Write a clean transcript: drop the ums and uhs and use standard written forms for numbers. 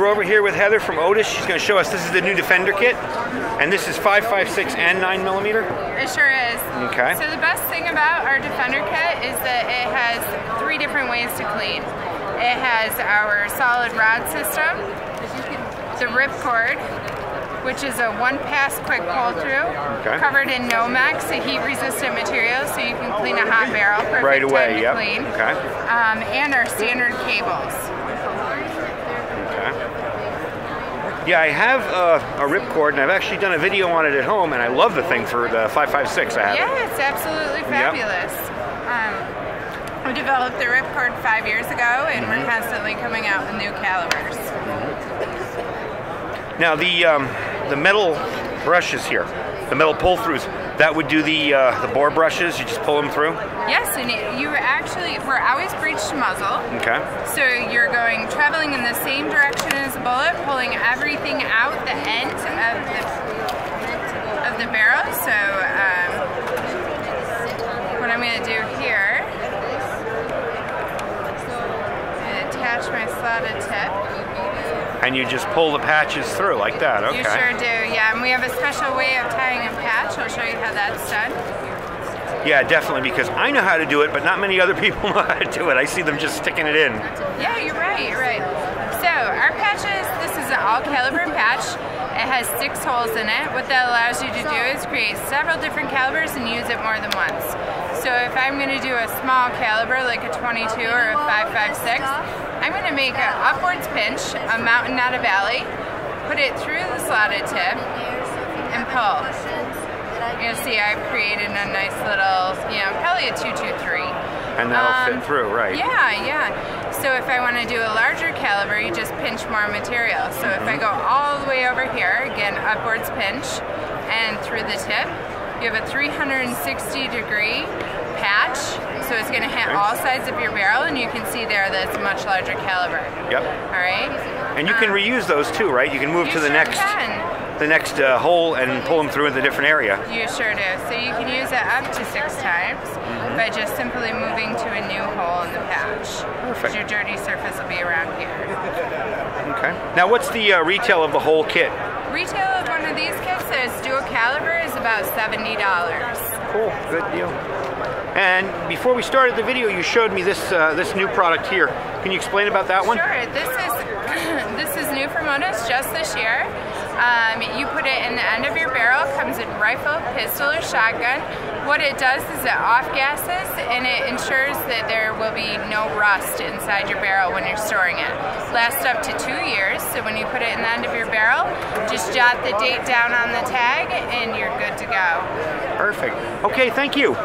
we're over here with Heather from Otis. She's going to show us, this is the new Defender kit, and this is 5.56 and 9mm? It sure is. Okay. So the best thing about our Defender kit is that it has 3 different ways to clean. It has our solid rod system, the ripcord, which is a 1-pass quick pull-through, covered in Nomex, a heat-resistant material, so you can clean a hot barrel perfect right away. time to clean. Okay. And our standard cables. Okay. Yeah, I have a ripcord, and I've actually done a video on it at home, and I love the thing for the 5.56 I have. Yeah, it's absolutely fabulous. We developed the ripcord 5 years ago, and we're constantly coming out with new calibers. Now the metal brushes here, the metal pull-throughs, that would do the bore brushes. You just pull them through. Yes, and we're always breech to muzzle. Okay. So you're traveling in the same direction as the bullet, pulling everything out the end of the barrel. So what I'm going to do here, I'm going to attach my slotted tip. And you just pull the patches through like that, okay. You sure do, yeah. And we have a special way of tying a patch. I'll show you how that's done. Yeah, definitely, because I know how to do it, but not many other people know how to do it. I see them just sticking it in. Yeah, you're right. So our patches, this is an all-caliber patch. It has 6 holes in it. What that allows you to do is create several different calibers and use it more than once. So if I'm going to do a small caliber, like a 22 or a 5.56, I'm going to make an upwards pinch, a mountain, not a valley, put it through the slotted tip, and pull. You'll see I've created a nice little, probably a 223. And that'll fit through, right? Yeah. So if I want to do a larger caliber, you just pinch more material. So if I go all the way over here, again, upwards pinch, and through the tip, you have a 360-degree patch, so it's going to hit all sides of your barrel, and you can see there that it's a much larger caliber. Yep. All right. And you can reuse those too, right? You can move to the next hole and pull them through in the different area. You sure do. So you can use it up to 6 times by just simply moving to a new hole in the patch. Perfect. Your dirty surface will be around here. Okay. Now, what's the retail of the whole kit? Retail of one of these kits that is dual caliber is about $70. Cool, good deal. And before we started the video, you showed me this new product here. Can you explain about that one? Sure. This is new from Otis just this year. You put it in the end of your barrel, comes in rifle, pistol, or shotgun. What it does is it off-gases, and it ensures that there will be no rust inside your barrel when you're storing it. Lasts up to 2 years, so when you put it in the end of your barrel, just jot the date down on the tag, and you're good to go. Perfect. Okay, thank you.